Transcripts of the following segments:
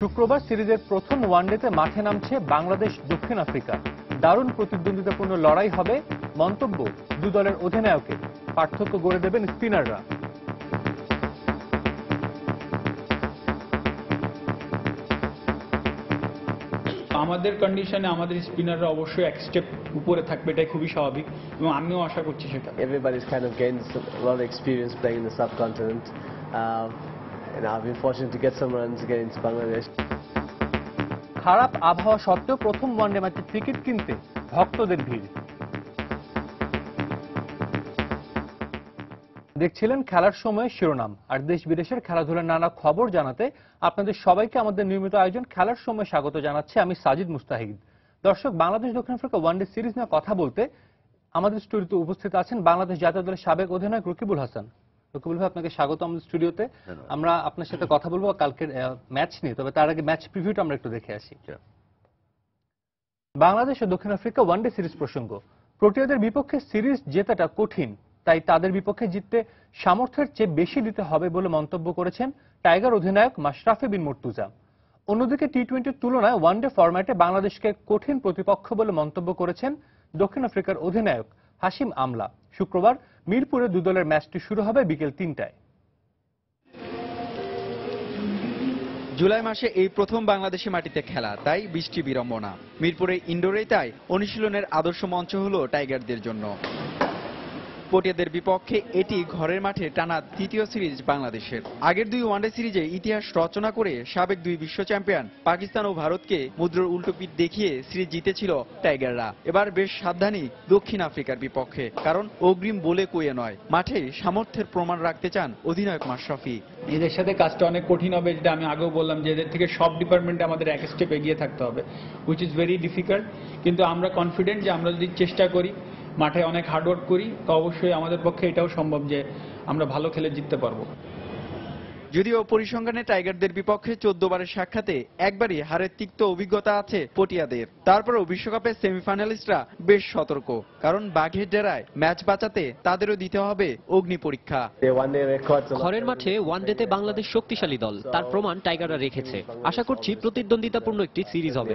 শুক্রবার সিরিজের প্রথম ওয়ানডেতে মাঠে নামছে বাংলাদেশ দক্ষিণ আফ্রিকা। দারুণ প্রতিদ্বন্দ্বিতাপূর্ণ লড়াই হবে, মন্তব্য দু দলের অধিনায়কের। পার্থক্য গড়ে দেবেন স্পিনাররা। আমাদের কন্ডিশনে আমাদের স্পিনাররা অবশ্যই এক স্টেপ উপরে থাকবে, এটাই খুবই স্বাভাবিক এবং আমিও আশা করছি সেটা। Everybody's kind of gained a lot of experience playing in the subcontinent. And I've been fortunate to get some runs against Bangladesh. খারাপ আবহাওয়া সত্ত্বেও প্রথম ওয়ানডে ম্যাচে টিকিট কিনতে ভক্তদের ভিড়। দেখছিলেন খেলার সময় শিরোনাম, আর দেশ বিদেশের খেলাধুলার নানা খবর জানাতে আপনাদের সবাইকে আমাদের নিয়মিত আয়োজন খেলার সময় স্বাগত জানাচ্ছি আমি সাজিদ মুস্তাহিদ। দর্শক, বাংলাদেশ দক্ষিণ আফ্রিকা ওয়ানডে সিরিজ নিয়ে কথা বলতে আমাদের স্টুডিওতে উপস্থিত আছেন বাংলাদেশ জাতীয় দলের সাবেক অধিনায়ক রকিবুল হাসান। রকিবুল ভাই, আপনাকে স্বাগত আমাদের স্টুডিওতে। আমরা আপনার সাথে কথা বলবো কালকের ম্যাচ নিয়ে, তবে তার আগে ম্যাচ প্রিভিউটা আমরা একটু দেখে আসি। বাংলাদেশ ও দক্ষিণ আফ্রিকা ওয়ানডে সিরিজ প্রসঙ্গ। প্রোটিয়াদের বিপক্ষে সিরিজ জেতাটা কঠিন, তাই তাদের বিপক্ষে জিততে সামর্থ্যের চেয়ে বেশি দিতে হবে বলে মন্তব্য করেছেন টাইগার অধিনায়ক মাশরাফি বিন মুর্তজা। অন্যদিকে টি-20-র তুলনায় ওয়ানডে ফরম্যাটে বাংলাদেশকে কঠিন প্রতিপক্ষ বলে মন্তব্য করেছেন দক্ষিণ আফ্রিকার অধিনায়ক হাশিম আমলা। শুক্রবার মিরপুরে দু দলের ম্যাচটি শুরু হবে বিকেল ৩টায়। জুলাই মাসে এই প্রথম বাংলাদেশি মাটিতে খেলা, তাই বৃষ্টি বিড়ম্বনা। মিরপুরে ইনডোরেই তাই অনুশীলনের আদর্শ মঞ্চ হলো টাইগারদের জন্য। পটিয়াদের বিপক্ষে এটি ঘরের মাঠে টানা তৃতীয় সিরিজ বাংলাদেশের। আগের দুই ওয়ানডে সিরিজে ইতিহাস রচনা করে সাবেক দুই বিশ্ব চ্যাম্পিয়ন পাকিস্তান ও ভারতকে মুদ্রার উল্টো পিঠ দেখিয়ে সিরিজ জিতেছিল টাইগাররা। এবার বেশ সাবধানী দক্ষিণ আফ্রিকার বিপক্ষে, কারণ অগ্রিম বলে কইয়ে নয়, মাঠে সামর্থ্যের প্রমাণ রাখতে চান অধিনায়ক মাশরাফি। এদের সাথে কাজটা অনেক কঠিন হবে, যেটা আমি আগেও বললাম যে এদের থেকে সব ডিপার্টমেন্টে আমাদের এক স্টেপ এগিয়ে থাকতে হবে, হুইচ ইজ ভেরি ডিফিকাল্ট। কিন্তু আমরা কনফিডেন্ট যে আমরা যদি চেষ্টা করি, মাঠে অনেক হার্ডওয়ার্ক করি, তো অবশ্যই আমাদের পক্ষে এটাও সম্ভব যে আমরা ভালো খেলে জিততে পারবো। যদিও পরিসংখ্যানে টাইগারদের বিপক্ষে 14 বারের সাক্ষাতে একবারই হারের তিক্ত অভিজ্ঞতা আছে পটিয়াদের। তারপরেও বিশ্বকাপের সেমিফাইনালিস্টরা বেশ সতর্ক, কারণ বাঘের ডেরায় ম্যাচ বাঁচাতে তাদেরও দিতে হবে অগ্নি পরীক্ষা। ঘরের মাঠে ওয়ানডেতে বাংলাদেশ শক্তিশালী দল, তার প্রমাণ টাইগাররা রেখেছে। আশা করছি প্রতিদ্বন্দ্বিতাপূর্ণ একটি সিরিজ হবে।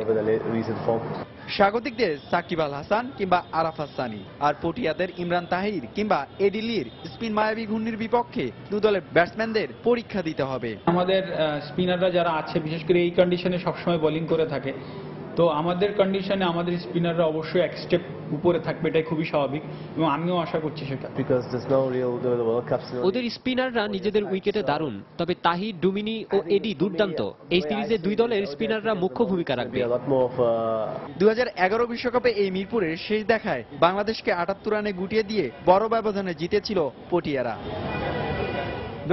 স্বাগতিকদের সাকিব আল হাসান কিংবা আরাফাত সানি, আর পটিয়াদের ইমরান তাহির কিংবা এডিলির স্পিন মায়াবী ঘূর্ণির বিপক্ষে দু দলের ব্যাটসম্যানদের পরীক্ষা দিতে হবে। আমাদের স্পিনাররা যারা আছে, বিশেষ করে এই কন্ডিশনে সবসময় বোলিং করে থাকে, তো আমাদের কন্ডিশনে আমাদের স্পিনাররা অবশ্যই এক স্টেপ উপরে থাকবে, এটাই খুবই স্বাভাবিক এবং আমিও আশা করছি সেটা। ওদের স্পিনাররা নিজেদের উইকেটে দারুণ, তবে তাহির, ডুমিনি ও এডি দুর্দান্ত। এই সিরিজে দুই দলের স্পিনাররা মুখ্য ভূমিকা রাখবে। 2011 বিশ্বকাপে এই মিরপুরের শেষ দেখায় বাংলাদেশকে 78 রানে গুটিয়ে দিয়ে বড় ব্যবধানে জিতেছিল পটিয়ারা।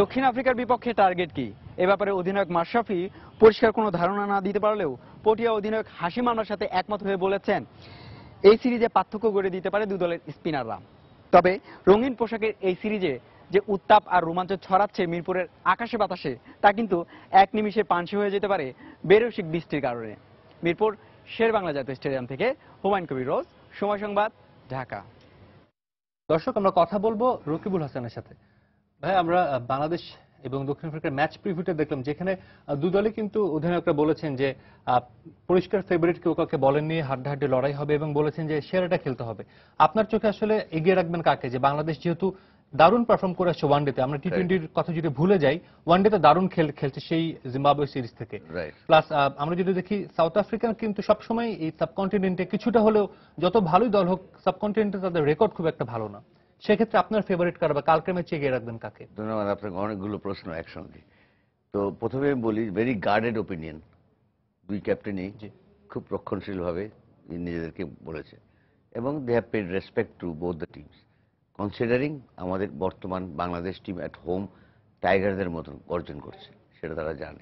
দক্ষিণ আফ্রিকার বিপক্ষে টার্গেট কি, এ ব্যাপারে অধিনায়ক মাশরাফি পরিষ্কার কোনো ধারণা না দিতে পারলেও পটিয়া অধিনায়ক হাশিম আমলার সাথে একমত হয়ে বলেছেন এই সিরিজে পার্থক্য গড়ে দিতে পারে দু দলের স্পিনাররা। তবে রঙিন পোশাকের এই সিরিজে যে উত্তাপ আর রোমাঞ্চ ছড়াচ্ছে মিরপুরের আকাশে বাতাসে, তা কিন্তু এক নিমিষে পানসি হয়ে যেতে পারে বেরসিক বৃষ্টির কারণে। মিরপুর শের বাংলা জাতীয় স্টেডিয়াম থেকে হুমায়ুন কবির রোজ, সময় সংবাদ, ঢাকা। দর্শক, আমরা কথা বলবো রকিবুল হাসানের সাথে। ভাই, আমরা বাংলাদেশ এবং দক্ষিণ আফ্রিকার ম্যাচ প্রিভিউটা দেখলাম, যেখানে দু দলই কিন্তু অধিনায়করা বলেছেন যে পরিষ্কার ফেভারিট কেউ কাউকে বলেননি, হাড্ডাহাড্ডি লড়াই হবে এবং বলেছেন যে সেরাটা খেলতে হবে। আপনার চোখে আসলে এগিয়ে রাখবেন কাকে? যে বাংলাদেশ যেহেতু দারুণ পারফর্ম করে আসছে ওয়ানডেতে, আমরা টি-20-র কথা যদি ভুলে যাই, ওয়ানডেতে দারুণ খেলছে সেই জিম্বাবুয়ে সিরিজ থেকে। প্লাস আমরা যদি দেখি সাউথ আফ্রিকান কিন্তু সবসময় এই সাবকন্টিনেন্টে কিছুটা হলেও, যত ভালোই দল হোক, সাবকন্টিনেন্টে তাদের রেকর্ড খুব একটা ভালো না। সেক্ষেত্রে আপনার ফেভারিট কার বা কালকের ম্যাচে এগিয়ে রাখবেন কাকে? ধন্যবাদ আপনাকে, অনেকগুলো প্রশ্ন একসঙ্গে। তো প্রথমে বলি, ভেরি গার্ডেড ওপিনিয়ন। দুই ক্যাপ্টেনই খুব রক্ষণশীলভাবে নিজেদেরকে বলেছে এবং they have paid respect to both the teams, considering আমাদের বর্তমান বাংলাদেশ টিম অ্যাট হোম টাইগারদের মতন অর্জন করছে, সেটা তারা জানে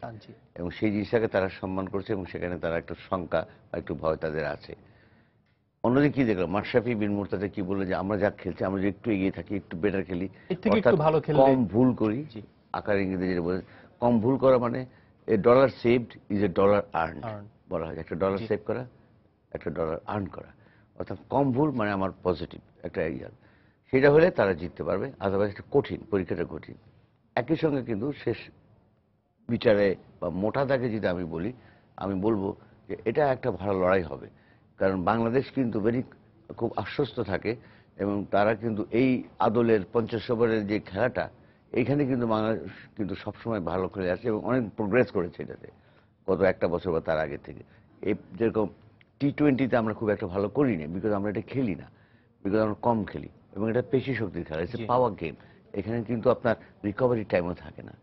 এবং সেই জিনিসটাকে তারা সম্মান করছে এবং সেখানে তারা একটু শঙ্কা বা একটু ভয় তাদের আছে। অন্যদিকে কি দেখলাম, মাশরাফি বিন মুর্তজা কি বললো যে আমরা যা খেলছি, আমরা যদি একটু এগিয়ে থাকি, একটু বেটার খেলি, কম ভুল করি, আকার ইংরেজিতে যেটা বলে, কম ভুল করা মানে a dollar saved is a dollar earn বলা হয়। একটা ডলার সেভ করা, একটা ডলার আর্ন করা, অর্থাৎ কম ভুল মানে আমার পজিটিভ একটা ইয়ার, সেটা হলে তারা জিততে পারবে। আদারওয়াইজ একটা কঠিন, পরীক্ষাটা কঠিন। একই সঙ্গে কিন্তু শেষ বিচারে বা মোটা দাগে যদি আমি বলি, আমি বলবো যে এটা একটা ভালো লড়াই হবে। কারণ বাংলাদেশ কিন্তু খুব আশ্বস্ত থাকে এবং তারা কিন্তু এই আদলের 50 ওভারের যে খেলাটা, এইখানে কিন্তু বাংলাদেশ কিন্তু সবসময় ভালো খেলে আসছে এবং অনেক প্রোগ্রেস করেছে এটাতে গত একটা বছর বা তার আগে থেকে। এই যেরকম টি-20তে আমরা খুব একটা ভালো করিনি, বিকজ আমরা এটা খেলি না, বিকজ আমরা কম খেলি এবং এটা পেশি শক্তির খেলা, ইটস এ পাওয়ার গেম। এখানে কিন্তু আপনার রিকভারি টাইমও থাকে না।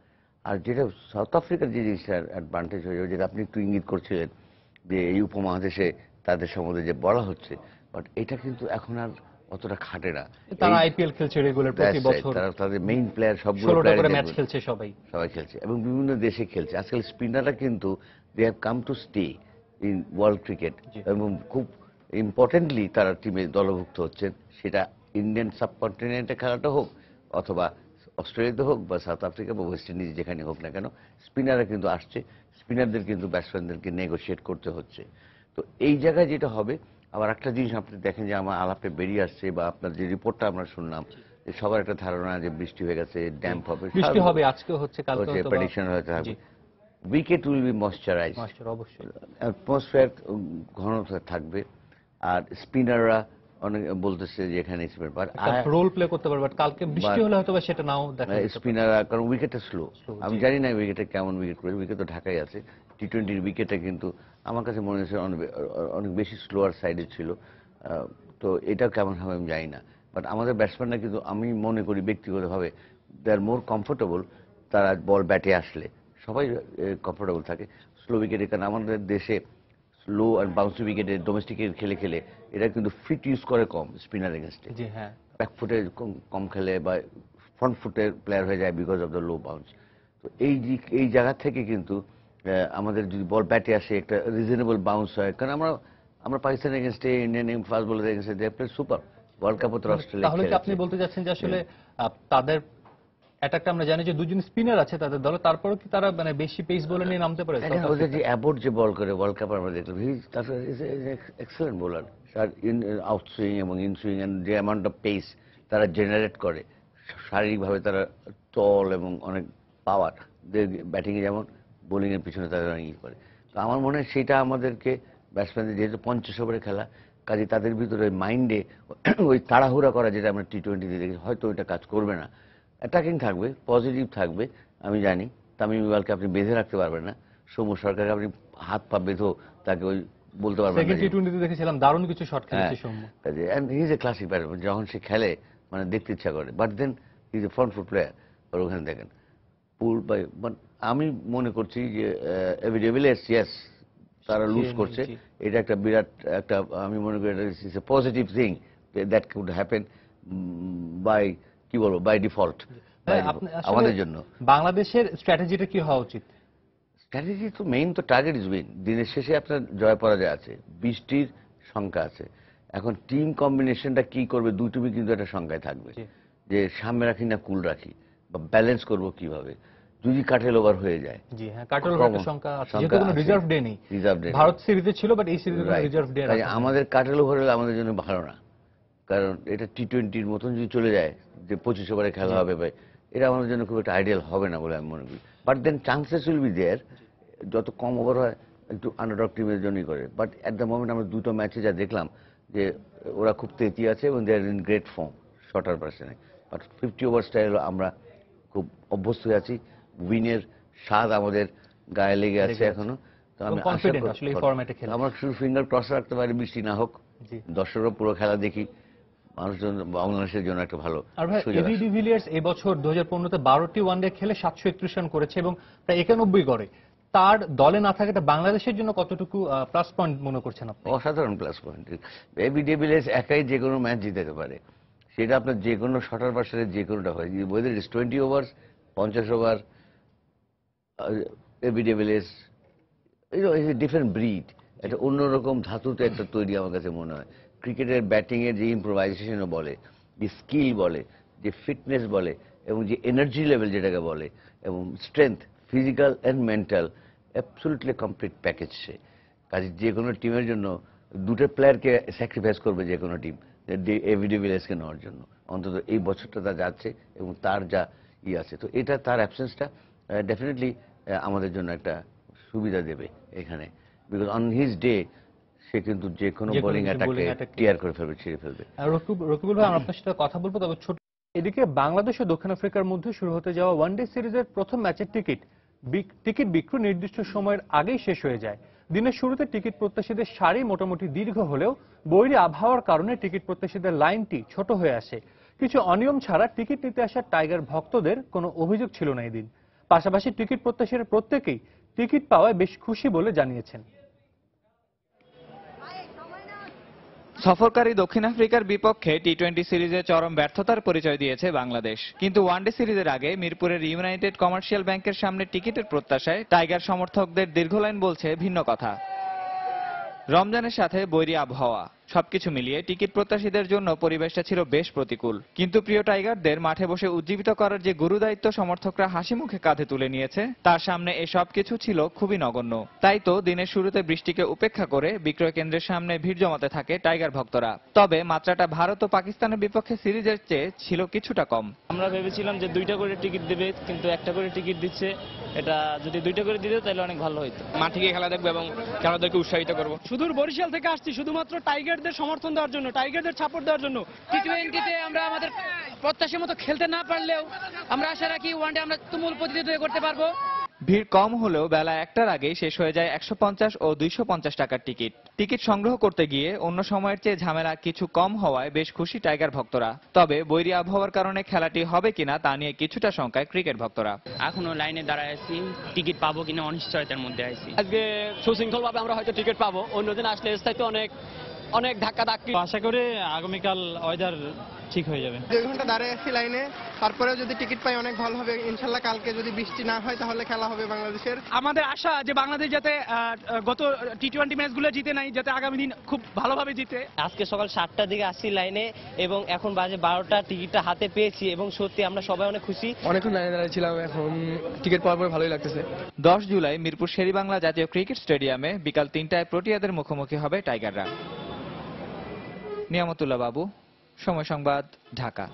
আর যেটা সাউথ আফ্রিকার যে জিনিসটার অ্যাডভান্টেজ হয়ে যাবে, যেটা আপনি একটু ইঙ্গিত করছিলেন যে এই উপমহাদেশে তাদের সম্বন্ধে যে বলা হচ্ছে, বাট এটা কিন্তু এখন আর অতটা খাটে না। তারা আইপিএল খেলছে রেগুলার প্রতি বছর, তারা তাদের মেইন প্লেয়ার সবগুলো 16টা করে প্লেয়ার ম্যাচ খেলছে সবাই খেলছে এবং বিভিন্ন দেশে খেলছে। আজকাল স্পিনাররা কিন্তু they have come to stay in world cricket এবং খুব ইম্পর্টেন্টলি তারা টিমে দলভুক্ত হচ্ছেন, সেটা ইন্ডিয়ান সাবকন্টিনেন্টে খেলাটা হোক অথবা অস্ট্রেলিয়াতে হোক বা সাউথ আফ্রিকা বা ওয়েস্ট ইন্ডিজ যেখানে হোক না কেন, স্পিনাররা কিন্তু আসছে। স্পিনারদের কিন্তু ব্যাটসম্যানদেরকে নেগোশিয়েট করতে হচ্ছে। তো এই জায়গায় যেটা হবে, আবার একটা জিনিস আপনি দেখেন যে আমার আলাপে বেরিয়ে আসছে বা আপনার যে রিপোর্টটা আমরা শুনলাম, যে সবার একটা ধারণা যে বৃষ্টি হয়ে গেছে, ড্যাম্প হবে, বৃষ্টি হবে, আজকে হচ্ছে, কালকে হয়তো প্রেডিকশন হয়তো হবে। উইকেট উইল বি ময়েশ্চারাইজড, অবশ্যই অ্যাটমসফিয়ার ঘন থাকবে। আর স্পিনাররা অনেক বলতেছে যে এখানে স্পিনার রোল প্লে করতে পারবে, বাট কালকে বৃষ্টি হলে হয়তো সেটা নাও দেখা যাবে। স্পিনাররা, কারণ উইকেটটা স্লো, আমি জানি না উইকেটে কেমন উইকেট করে, উইকেট তো ঢাকায় আছে। টি-20 উইকেটে কিন্তু আমার কাছে মনে হচ্ছে অনেক বেশি স্লোয়ার সাইডে ছিল। তো এটা কেমন হবে আমি জানি না, বাট আমাদের ব্যাটসম্যানরা কিন্তু আমি মনে করি ব্যক্তিগতভাবে দে আর মোর কমফোর্টেবল। তারা বল ব্যাটে আসলে সবাই কমফোর্টেবল থাকে স্লো উইকেটে, কারণ আমাদের দেশে স্লো আর বাউন্সি উইকেটে ডোমেস্টিক খেলে খেলে এরা কিন্তু ফিট ইউজ করে কম স্পিনার এগেনস্টে। ব্যাক ফুটে কম খেলে বা ফ্রন্ট ফুটের প্লেয়ার হয়ে যায় because of the low bounce. তো এই জায়গা থেকে কিন্তু আমাদের যদি বল ব্যাটে আসে একটা রিজনেবল বাউন্স হয়, কারণ আমরা পাকিস্তান এগেনস্টে, ইন্ডিয়ান ফাস্ট বোলার এগেনস্টে দে প্লে সুপার। ওয়ার্ল্ড কাপও তো অস্ট্রেলিয়া। তাহলে কি আপনি বলতে যাচ্ছেন যে আসলে তাদের অ্যাটাকটা আমরা জানি যে দুজন স্পিনার আছে তাদের দলে, তারপরেও কি তারা মানে বেশি পেস বলে নিয়ে নামতে পারে? ওদের যে অ্যাবোর্ড যে বল করে ওয়ার্ল্ড কাপ আমরা দেখলাম, তারপরে এক্সেলেন্ট বোলার। তার আউট সুইং এবং ইন সুইং এন্ড যে অ্যামাউন্ট অফ পেস তারা জেনারেট করে, শারীরিকভাবে তারা তল এবং অনেক পাওয়ার, ব্যাটিংয়ে যেমন বোলিংয়ের পিছনে তারা ই করে। তো আমার মনে হয় সেটা আমাদেরকে ব্যাটসম্যানদের, যেহেতু 50 ওভারে খেলা, কাজে তাদের ভিতরে মাইন্ডে ওই তাড়াহুড়া করা যেটা আমরা টি-20তে দেখি, হয়তো ওইটা কাজ করবে না। অ্যাটাকিং থাকবে, পজিটিভ থাকবে, আমি জানি। তামিম ইকবালকে আপনি বেঁধে রাখতে পারবেন না, সৌম্য সরকারকে আপনি হাত পা বেঁধেও তাকে ওই বলতে পারবেন না। টি-20তে দেখেছিলাম দারুণ কিছু শট খেলেছে Soumya, and he is a classic batsman. যখন সে খেলে মানে দেখতে ইচ্ছা করে, but then he is a front foot player. আর ওখানে দেখেন আমি মনে করছি যে এবি ডিভিলিয়ার্স, ইয়েস তারা লুজ করছে, এটা একটা বিরাট একটা, আমি মনে করি এটা is a positive thing that could happen by, কি বলবো, বাই ডিফল্ট আমাদের জন্য। বাংলাদেশের স্ট্র্যাটেজিটা কি হওয়া উচিত? স্ট্র্যাটেজি তো মেইন, তো টার্গেট ইজ উইন। দিনের শেষে আপনার জয় পরাজয় আছে, বৃষ্টির সংখ্যা আছে। এখন টিম কম্বিনেশনটা কি করবে, দুই টিমই কিন্তু একটা সংখ্যায় থাকবে, যে সামনে রাখি না কুল রাখি, বা ব্যালেন্স করব কিভাবে যদি কাটেল ওভার হয়ে যায়। জি হ্যাঁ, কাটেল ওভারের সংখ্যা আছে, যেহেতু কোনো রিজার্ভ ডে নেই। ভারত সিরিজে ছিল, বাট এই সিরিজে কোনো রিজার্ভ ডে নেই। আমাদের কাটেল ওভার হলে আমাদের জন্য ভালো না, কারণ এটা টি-20-র মতন যদি চলে যায় যে 25 ওভারে খেলা হবে, ভাই এটা আমাদের জন্য খুব একটা আইডিয়াল হবে না বলে আমি মনে করি। But then chances will be there, যত কম ওভার হয় একটু আন্ডারডগ টিমের জন্যই করে। বাট অ্যাট দ্য মোমেন্ট আমরা দুটো ম্যাচে যা দেখলাম যে ওরা খুব তেজি আছে এবং দে আর ইন গ্রেট ফর্ম শর্টার পার্সেন্টে। বাট 50 ওভার স্টাইল আমরা খুব অভ্যস্ত হয়ে আছি, উইনের স্বাদ আমাদের গায়ে লেগে আছে এখনো। তো আমি আমরা শুধু ফিঙ্গার ক্রস রাখতে পারি বৃষ্টি না হোক, দর্শকরা পুরো খেলা দেখি, মানুষজন বাংলাদেশের জন্য একটা ভালো। আর ভাই এবি ডিভিলিয়ার্স এবছর 2015-তে 12টি ওয়ানডে খেলে 731 রান করেছে এবং প্রায় 91 গড়ে। তার দলে না থাকাটা বাংলাদেশের জন্য কতটুকু প্লাস পয়েন্ট মনে করছেন আপনি? অসাধারণ প্লাস পয়েন্ট। এবি ডিভিলিয়ার্স একাই যে কোনো ম্যাচ জিতাতে পারে, সেটা আপনার যে কোনো শর্টার পার্সেন্টের যে কোনোটা হয়, whether is 20 over 50 over. AB de Villiers is a different breed, একটা অন্যরকম ধাতুতে একটা তৈরি আমার কাছে মনে হয়। ক্রিকেটের ব্যাটিংয়ের যে ইম্প্রোভাইজেশনও বলে, যে স্কিল বলে, যে ফিটনেস বলে, এবং যে এনার্জি লেভেল যেটাকে বলে, এবং strength physical and mental, absolutely complete package সে। কাজে যে কোনো টিমের জন্য দুটো প্লেয়ারকে স্যাক্রিফাইস করবে যে কোনো টিম এবি ডিভিলিয়ার্সকে নেওয়ার জন্য, অন্তত এই বছরটা তা যাচ্ছে এবং তার যা আছে। তো এটা তার অ্যাবসেন্সটা ডেফিনেটলি আমাদের জন্য একটা সুবিধা দেবে এখানে, বিকজ অন হিজ ডে সে কিন্তু যে কোনো বোলিং অ্যাটাকে টিয়ার করে ফেলবে, ছিঁড়ে ফেলবে। রকিবুল ভাই, আমরা আপনার সাথে কথা বলবো, তবে ছোট এদিকে বাংলাদেশ ও দক্ষিণ আফ্রিকার মধ্যে শুরু হতে যাওয়া ওয়ানডে সিরিজের প্রথম ম্যাচের টিকিট বিক্রি নির্দিষ্ট সময়ের আগেই শেষ হয়ে যায়। দিনের শুরুতে টিকিট প্রত্যাশীদের সারি মোটামুটি দীর্ঘ হলেও বৈরী আবহাওয়ার কারণে টিকিট প্রত্যাশীদের লাইনটি ছোট হয়ে আসে। কিছু অনিয়ম ছাড়া টিকিট নিতে আসা টাইগার ভক্তদের কোনো অভিযোগ ছিল না এদিন। পাশাপাশি টিকিট প্রত্যাশীরা প্রত্যেকেই টিকিট পাওয়ায় বেশ খুশি বলে জানিয়েছেন। সফরকারী দক্ষিণ আফ্রিকার বিপক্ষে টি-20 সিরিজে চরম ব্যর্থতার পরিচয় দিয়েছে বাংলাদেশ, কিন্তু ওয়ানডে সিরিজের আগে মিরপুরের ইউনাইটেড কমার্শিয়াল ব্যাংকের সামনে টিকিটের প্রত্যাশায় টাইগার সমর্থকদের দীর্ঘ লাইন বলছে ভিন্ন কথা। রমজানের সাথে বৈরী আবহাওয়া সবকিছু মিলিয়ে টিকিট প্রত্যাশীদের জন্য পরিবেশটা ছিল বেশ প্রতিকূল, কিন্তু প্রিয় টাইগারদের মাঠে বসে উজ্জীবিত করার যে গুরুদায়িত্ব সমর্থকরা হাসি মুখে কাঁধে তুলে নিয়েছে, তার সামনে এসব কিছু ছিল খুবই নগণ্য। তাই তো দিনের শুরুতে বৃষ্টিকে উপেক্ষা করে বিক্রয় কেন্দ্রের সামনে ভিড় জমাতে থাকে টাইগার ভক্তরা। তবে মাত্রাটা ভারত ও পাকিস্তানের বিপক্ষে সিরিজের চেয়ে ছিল কিছুটা কম। আমরা ভেবেছিলাম যে 2টা করে টিকিট দেবে, কিন্তু 1টা করে টিকিট দিচ্ছে। এটা যদি 2টা করে দিত তাহলে অনেক ভালো হতো। মাঠে গিয়ে খেলা দেখবো এবং খেলোয়াড়দেরকে উৎসাহিত করবো। সুদূর বরিশাল থেকে আসছি শুধুমাত্র টাইগারদের সমর্থন দেওয়ার জন্য, টাইগারদের সাপোর্ট দেওয়ার জন্য। টি-20তে আমরা আমাদের প্রত্যাশা মতো খেলতে না পারলেও আমরা আশা রাখি ওয়ানডে আমরা তুমুল প্রতিদ্বন্দ্বিতা করতে পারবো। ভিড় কম হলেও বেলা 1টার আগেই শেষ হয়ে যায় 150 ও 250 টাকার টিকিট সংগ্রহ করতে গিয়ে অন্য সময়ের চেয়ে ঝামেলা কিছু কম হওয়ায় বেশ খুশি টাইগার ভক্তরা। তবে বৈরী আবহাওয়ার কারণে খেলাটি হবে কিনা তা নিয়ে কিছুটা শঙ্কায় ক্রিকেট ভক্তরা। এখনো লাইনে দাঁড়ায় আছি, টিকিট পাবো কিনা অনিশ্চয়তার মধ্যে আছি। আজকে সুশৃঙ্খল ভাবে আমরা হয়তো টিকিট পাবো, অন্যদিন আসলে স্থায়িত্ব অনেক ধাক্কা ধাক্কি। আশা করি আগামীকাল ওয়েদার ঠিক হয়ে যাবে। 2 ঘন্টা দাঁড়িয়ে আছি লাইনে, তারপরে যদি টিকিট পাই অনেক ভালো হবে। ইনশাল্লাহ কালকে যদি বৃষ্টি না হয় তাহলে খেলা হবে বাংলাদেশের। আমাদের আশা যে বাংলাদেশ যাতে গত টি-20 ম্যাচগুলো জিতে নাই, যাতে আগামী দিন খুব ভালোভাবে জিতে। আজকে সকাল 7টার দিকে আসছি লাইনে এবং এখন বাজে 12টা, টিকিটটা হাতে পেয়েছি এবং সত্যি আমরা সবাই অনেক খুশি। অনেকক্ষণ লাইনে দাঁড়িয়েছিলাম, এখন টিকিট পাওয়ার পরে ভালোই লাগতেছে। 10 জুলাই মিরপুর শেরেবাংলা জাতীয় ক্রিকেট স্টেডিয়ামে বিকাল 3টায় প্রোটিয়াদের মুখোমুখি হবে টাইগাররা। নিয়ামতুল্লাহ বাবু, সময় সংবাদ, ঢাকা।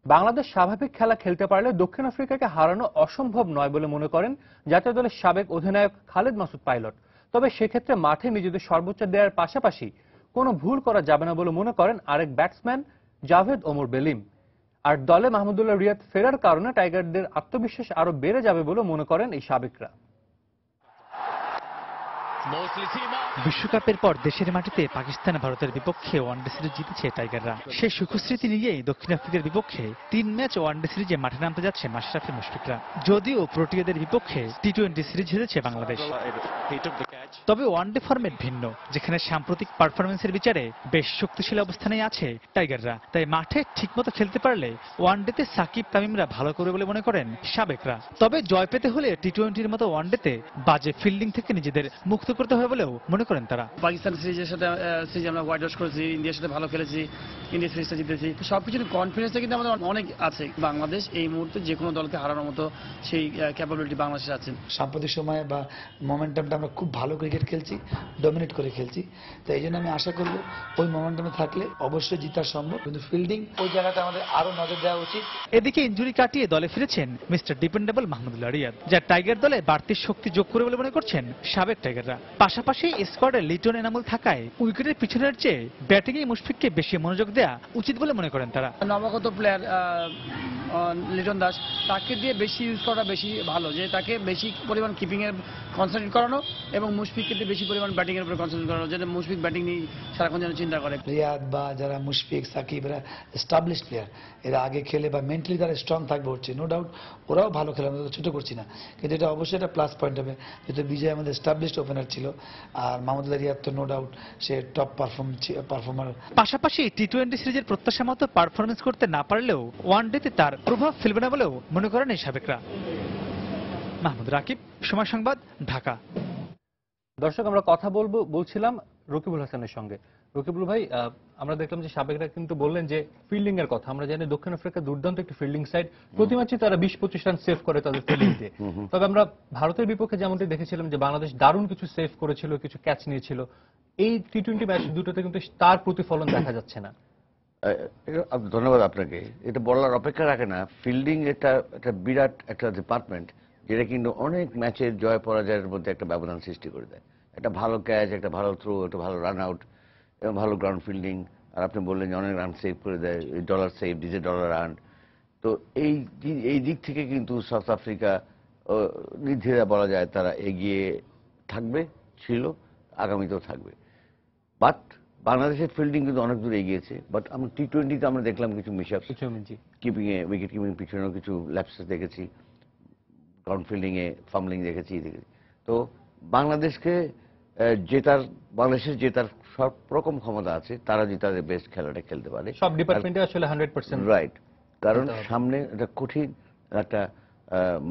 বাংলাদেশ স্বাভাবিক খেলা খেলতে পারলে দক্ষিণ আফ্রিকাকে হারানো অসম্ভব নয় বলে মনে করেন জাতীয় দলের সাবেক অধিনায়ক খালেদ মাসুদ পাইলট। তবে সেক্ষেত্রে মাঠে নিজেদের সর্বোচ্চ দেওয়ার পাশাপাশি কোনো ভুল করা যাবে না বলে মনে করেন আরেক ব্যাটসম্যান জাভেদ ওমর বেলিম। আর দলে মাহমুদুল্লাহ রিয়াদ ফেরার কারণে টাইগারদের আত্মবিশ্বাস আরো বেড়ে যাবে বলে মনে করেন এই সাবেকরা। বিশ্বকাপের পর দেশের মাটিতে পাকিস্তান ভারতের বিপক্ষে ওয়ানডে সিরিজ জিতেছে টাইগাররা। সেই সুখস্মৃতি নিয়েই দক্ষিণ আফ্রিকার বিপক্ষে 3 ম্যাচ ওয়ানডে সিরিজে মাঠে নামতে যাচ্ছে মাশরাফি মুশফিকরা। যদিও প্রোটিয়াদের বিপক্ষে টি-20 সিরিজ হেরেছে বাংলাদেশ, তবে ওয়ানডে ফরম্যাট ভিন্ন, যেখানে সাম্প্রতিক পারফরমেন্সের বিচারে বেশ শক্তিশালী অবস্থানে আছে টাইগাররা। তাই মাঠে ঠিকমতো খেলতে পারলে ওয়ানডেতে সাকিব তামিমরা ভালো করে বলে মনে করেন সাবেকরা। তবে জয় পেতে হলে টি-20-র মতো ওয়ানডেতে বাজে ফিল্ডিং থেকে নিজেদের মুক্ত করতে হবে বলেও মনে করেন তারা। পাকিস্তান সিরিজের সাথে আমরা হোয়াইট ওয়াশ করেছি, ইন্ডিয়ার সাথে ভালো খেলেছি, ইন্ডিয়া সিরিজটা জিতেছি। সবকিছুর কনফিডেন্সটা কিন্তু আমাদের অনেক আছে। বাংলাদেশ এই মুহূর্তে যে কোনো দলকে হারানোর মতো সেই ক্যাপাবিলিটি বাংলাদেশে আছে। সাম্প্রতিক সময়ে বা মোমেন্টামটা আমরা খুব ভালো ক্রিকেট খেলছি, ডমিনেট করে খেলছি। তো এই জন্য আমি আশা করব ওই মোমেন্টামে থাকলে অবশ্যই জিতা সম্ভব, কিন্তু ফিল্ডিং ওই জায়গাটা আমাদের আরো নজর দেওয়া উচিত। এদিকে ইনজুরি কাটিয়ে দলে ফিরেছেন মিস্টার ডিপেন্ডেবল মাহমুদুল্লাহ রিয়াদ, যা টাইগার দলে বাড়তি শক্তি যোগ করে বলে মনে করছেন সাবেক টাইগাররা। পাশাপাশি স্কোয়াডে লিটন এনামুল থাকায় উইকেটের পিছনের চেয়ে ব্যাটিংয়ে মুশফিককে বেশি মনোযোগ দেওয়া উচিত বলে মনে করেন তারা। নবাগত প্লেয়ার লিটন দাস, তাকে দিয়ে বেশি ইউজ করা বেশি ভালো, যে তাকে বেশি পরিমাণ কিপিং এর কনসেন্ট্রেট করানো এবং মুশফিককে দিয়ে বেশি পরিমাণ ব্যাটিং এর উপর কনসেন্ট্রেট করানো, যেটা মুশফিক ব্যাটিং নিয়ে সারাক্ষণ যেন চিন্তা করে। রিয়াদ বা যারা মুশফিক, সাকিব, এরা এস্টাবলিশ প্লেয়ার, এরা আগে খেলে বা মেন্টালি তারা স্ট্রং থাকবে হচ্ছে, নো ডাউট ওরাও ভালো খেলে, আমরা ছোট করছি না, কিন্তু এটা অবশ্যই একটা প্লাস পয়েন্ট হবে। যেহেতু বিজয় আমাদের এস্টাবলিশড ওপেনার ছিল, আর মাহমুদুল্লাহ রিয়াদ তো নো ডাউট সে টপ পারফর্মার। পাশাপাশি টি-20 সিরিজের প্রত্যাশা মতো পারফরমেন্স করতে না পারলেও ওয়ানডেতে তার প্রভাব ফেলবে না বলেও মনে করেন এই সাবেকরা। মাহমুদ রাকিব, সময় সংবাদ, ঢাকা। দর্শক, আমরা কথা বলছিলাম রকিবুল হাসানের সঙ্গে। রকিবুল ভাই, আমরা দেখলাম যে সাবেকরা কিন্তু বললেন যে ফিল্ডিং এর কথা। আমরা জানি দক্ষিণ আফ্রিকা দুর্দান্ত একটি ফিল্ডিং সাইড, প্রতি ম্যাচে তারা 20-25 রান সেভ করে তাদের ফিল্ডিং দিয়ে। তবে আমরা ভারতের বিপক্ষে যেমনটি দেখেছিলাম যে বাংলাদেশ দারুণ কিছু সেভ করেছিল, কিছু ক্যাচ নিয়েছিল। এই টি-20 ম্যাচ দুটোতে কিন্তু তার প্রতিফলন দেখা যাচ্ছে না। ধন্যবাদ আপনাকে। এটা বলার অপেক্ষা রাখে না। ফিল্ডিং এটা একটা বিরাট একটা ডিপার্টমেন্ট, যেটা কিন্তু অনেক ম্যাচের জয় পরাজয়ের মধ্যে একটা ব্যবধান সৃষ্টি করে দেয়। একটা ভালো ক্যাচ, একটা ভালো থ্রো, একটা ভালো রান আউট এবং ভালো গ্রাউন্ড ফিল্ডিং, আর আপনি বললেন যে অনেক রান সেভ করে দেয়, dollar save, DJ dollar run. তো এই দিক থেকে কিন্তু সাউথ আফ্রিকা নির্দ্বিধায় বলা যায় তারা এগিয়ে থাকবে, ছিল, আগামীতেও থাকবে। বাট বাংলাদেশের ফিল্ডিং কিন্তু অনেক দূর এগিয়েছে। বাট আমরা টি-20তে আমরা দেখলাম কিছু মিসআপ, কিপিংয়ে, উইকেট কিপিং পিছনেও কিছু ল্যাপসেস দেখেছি, গ্রাউন্ড ফিল্ডিংয়ে ফাম্বলিং দেখেছি। তো বাংলাদেশের জেতার সব রকম ক্ষমতা আছে, তারা যদি তাদের বেস্ট খেলাটা খেলতে পারে সব ডিপার্টমেন্টে আসলে 100% রাইট। কারণ সামনে একটা কঠিন একটা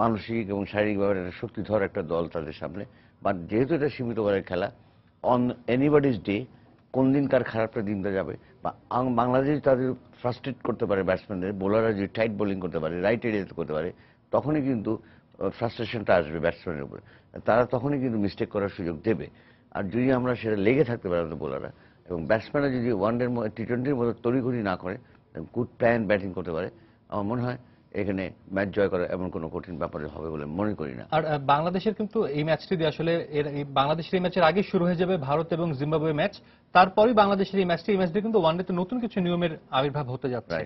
মানসিক এবং শারীরিকভাবে একটা শক্তিধর একটা দল তাদের সামনে। বাট যেহেতু এটা সীমিত ওভারের খেলা, অন এনিবডিজ ডে কোন দিন কার খারাপটা দিনটা যাবে, বা বাংলাদেশ তাদের ফ্রাস্ট্রেট করতে পারে ব্যাটসম্যানদের, বোলাররা যদি টাইট বোলিং করতে পারে, রাইট এরিয়াতে করতে পারে, তখনই কিন্তু ফ্রাস্ট্রেশনটা আসবে ব্যাটসম্যানের উপরে। তারা তখনই কিন্তু মিস্টেক করার সুযোগ দেবে। আর যদি আমরা সেটা লেগে থাকতে পারি আমাদের বোলাররা, এবং ব্যাটসম্যানরা যদি ওয়ানডের টি-20-র মতো তড়িঘড়ি না করে, গুড প্ল্যান ব্যাটিং করতে পারে, আমার মনে হয় এখানে ম্যাচ জয় করা এমন কোনো কঠিন ব্যাপারে হবে বলে মনে করি না। আর বাংলাদেশের কিন্তু এই ম্যাচটি দিয়ে আসলে বাংলাদেশের এই ম্যাচের আগে শুরু হয়ে যাবে ভারত এবং জিম্বাবুয়ে ম্যাচ, তারপরেই বাংলাদেশের এই ম্যাচটি কিন্তু ওয়ানডেতে নতুন কিছু নিয়মের আবির্ভাব হতে যাচ্ছে।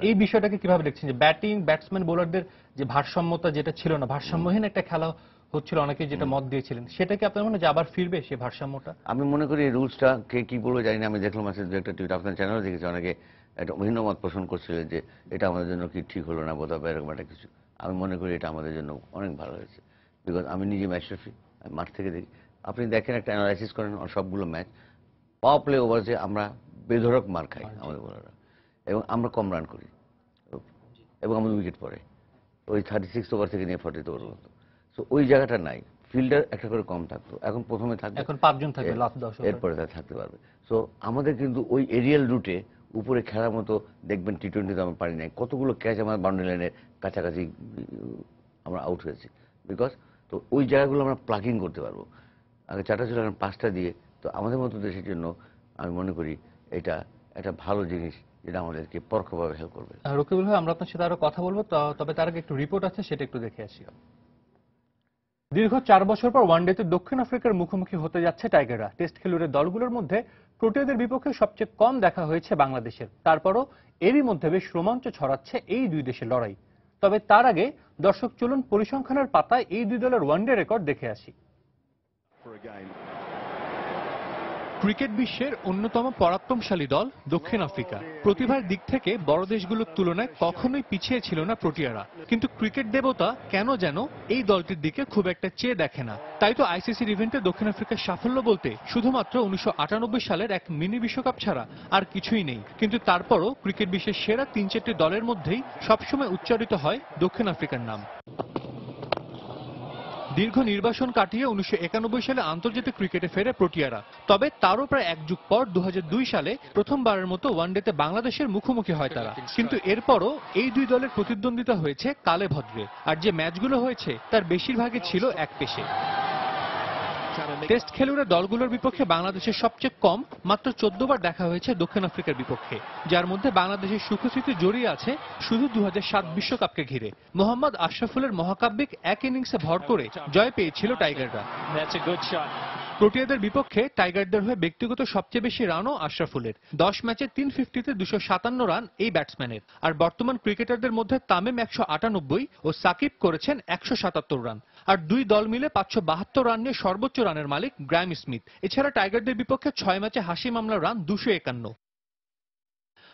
এই বিষয়টাকে কিভাবে দেখছেন, যে ব্যাটিং ব্যাটসম্যান বোলারদের যে ভারসাম্যতা যেটা ছিল না, ভারসাম্যহীন একটা খেলা হচ্ছিল, অনেকে যেটা মত দিয়েছিলেন, সেটা কি আপনার মনে হয় যে আবার ফিরবে সেই ভারসাম্যটা? আমি মনে করি এই রুলসটা কে কি বলবো জানি না। আমি দেখলাম আছে যে একটা টুইট আপনার চ্যানেলে দেখেছি, অনেকে একটা ভিন্ন মত পোষণ করছিলেন যে এটা আমাদের জন্য কি ঠিক হলো না, বোধহয় এরকম একটা কিছু। আমি মনে করি এটা আমাদের জন্য অনেক ভালো হয়েছে, বিকজ আমি নিজে ম্যাচরফি, আমি মাঠ থেকে দেখি। আপনি দেখেন একটা অ্যানালাইসিস করেন সবগুলো ম্যাচ, পাওয়ার প্লে ওভারে আমরা বেধড়ক মার খাই আমাদের বোলাররা, এবং আমরা কম রান করি, এবং আমাদের উইকেট পড়ে ওই 36 ওভার থেকে নিয়ে 40 ওভার পর্যন্ত। সো ওই জায়গাটা নাই, ফিল্ডার একটা করে কম থাকতো, এখন প্রথমে থাকবে, এখন 5 জন থাকবে, লাস্ট 10 এরপরে তারা থাকতে পারবে। সো আমাদের কিন্তু ওই এরিয়াল রুটে উপরে খেলার মতো দেখবেন টি-20তে আমরা পারি নাই। কতগুলো ক্যাচ আমার বাউন্ডারি লাইনের কাছাকাছি আমরা আউট হয়েছি, বিকজ তো ওই জায়গাগুলো আমরা প্লাগিং করতে পারবো। আগে 4টা ছিল, এখন 5টা দিয়ে। তো আমাদের মতো দেশের জন্য আমি মনে করি এটা একটা ভালো জিনিস, যেটা আমাদেরকে পরোক্ষভাবে হেল্প করবে। রকিবুল ভাই, আমরা আপনার সাথে আরো কথা বলবো, তবে তার আগে একটু রিপোর্ট আছে, সেটা একটু দেখে আসি। দীর্ঘ 4 বছর পর ওয়ানডেতে দক্ষিণ আফ্রিকার মুখোমুখি হতে যাচ্ছে টাইগাররা। টেস্ট খেলুড়ে দলগুলোর মধ্যে প্রোটিয়াদের বিপক্ষে সবচেয়ে কম দেখা হয়েছে বাংলাদেশের। তারপরও এরই মধ্যে বেশ রোমাঞ্চ ছড়াচ্ছে এই দুই দেশের লড়াই। তবে তার আগে দর্শক চলুন পরিসংখ্যানের পাতায় এই দুই দলের ওয়ানডে রেকর্ড দেখে আসি। ক্রিকেট বিশ্বের অন্যতম পরাক্রমশালী দল দক্ষিণ আফ্রিকা। প্রতিভার দিক থেকে বড় দেশগুলোর তুলনায় কখনোই পিছিয়ে ছিল না প্রোটিয়ারা। কিন্তু ক্রিকেট দেবতা কেন যেন এই দলটির দিকে খুব একটা চেয়ে দেখে না। তাই তো আইসিসির ইভেন্টে দক্ষিণ আফ্রিকার সাফল্য বলতে শুধুমাত্র 1998 সালের এক মিনি বিশ্বকাপ ছাড়া আর কিছুই নেই। কিন্তু তারপরও ক্রিকেট বিশ্বের সেরা 3-4টি দলের মধ্যেই সবসময় উচ্চারিত হয় দক্ষিণ আফ্রিকার নাম। দীর্ঘ নির্বাসন কাটিয়ে 1991 সালে আন্তর্জাতিক ক্রিকেটে ফেরে প্রোটিয়ারা। তবে তারও প্রায় এক যুগ পর 2002 সালে প্রথমবারের মতো ওয়ানডেতে বাংলাদেশের মুখোমুখি হয় তারা। কিন্তু এরপরও এই দুই দলের প্রতিদ্বন্দ্বিতা হয়েছে কালে ভদ্রে, আর যে ম্যাচগুলো হয়েছে তার বেশিরভাগই ছিল এক পেশে। টেস্ট খেলুড়ে দলগুলোর বিপক্ষে বাংলাদেশের সবচেয়ে কম মাত্র 14 বার দেখা হয়েছে দক্ষিণ আফ্রিকার বিপক্ষে, যার মধ্যে বাংলাদেশের সুখস্মৃতি জড়িয়ে আছে শুধু 2007 বিশ্বকাপকে ঘিরে। মোহাম্মদ আশরাফুলের মহাকাব্যিক এক ইনিংসে ভর করে জয় পেয়েছিল টাইগাররা। প্রোটিয়াদের বিপক্ষে টাইগারদের হয়ে ব্যক্তিগত সবচেয়ে বেশি রানও আশরাফুলের। 10 ম্যাচে 350-তে 257 রান এই ব্যাটসম্যানের। আর বর্তমান ক্রিকেটারদের মধ্যে তামিম 198 ও সাকিব করেছেন 177 রান। আর দুই দল মিলে 572 রান নিয়ে সর্বোচ্চ রানের মালিক গ্রাইম স্মিথ। এছাড়া টাইগারদের বিপক্ষে 6 ম্যাচে হাসি মামলার রান 251।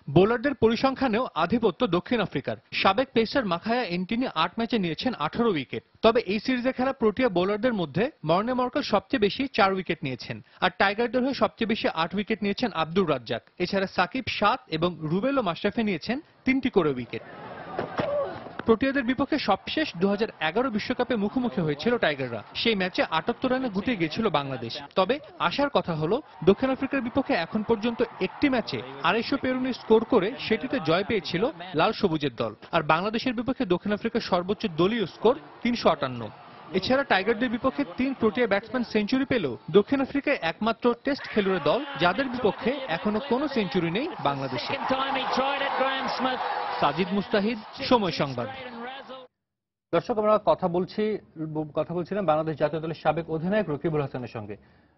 বোলারদের পরিসংখ্যানেও আধিপত্য দক্ষিণ আফ্রিকার। সাবেক পেসার মাখায়া এন্টিনি 8 ম্যাচে নিয়েছেন 18 উইকেট। তবে এই সিরিজে খেলা প্রোটিয়া বোলারদের মধ্যে মর্নে মর্কেল সবচেয়ে বেশি 4 উইকেট নিয়েছেন। আর টাইগারদের হয়ে সবচেয়ে বেশি 8 উইকেট নিয়েছেন আব্দুর রাজ্জাক। এছাড়া সাকিব 7 এবং রুবেল ও মাশরাফি নিয়েছেন 3টি করে উইকেট। প্রোটিয়াদের বিপক্ষে সবশেষ 2011 বিশ্বকাপে মুখোমুখি হয়েছিল টাইগাররা। সেই ম্যাচে 78 রানে গুটিয়ে গিয়েছিল বাংলাদেশ। তবে আশার কথা হলো দক্ষিণ আফ্রিকার বিপক্ষে এখন পর্যন্ত একটি ম্যাচে 250 পেরোনি স্কোর করে সেটিতে জয় পেয়েছিল লাল সবুজের দল। আর বাংলাদেশের বিপক্ষে দক্ষিণ আফ্রিকার সর্বোচ্চ দলীয় স্কোর 358। এছাড়া টাইগারদের বিপক্ষে 3 প্রোটিয়া ব্যাটসম্যান সেঞ্চুরি পেলেও দক্ষিণ আফ্রিকায় একমাত্র টেস্ট খেলুড়ে দল যাদের বিপক্ষে এখনো কোনো সেঞ্চুরি নেই বাংলাদেশে। সাজিদ মুস্তাহিদ, সময় সংবাদ। দর্শক আমরা কথা বলছিলাম বাংলাদেশ জাতীয় দলের সাবেক অধিনায়ক রকিবুল হাসানের সঙ্গে।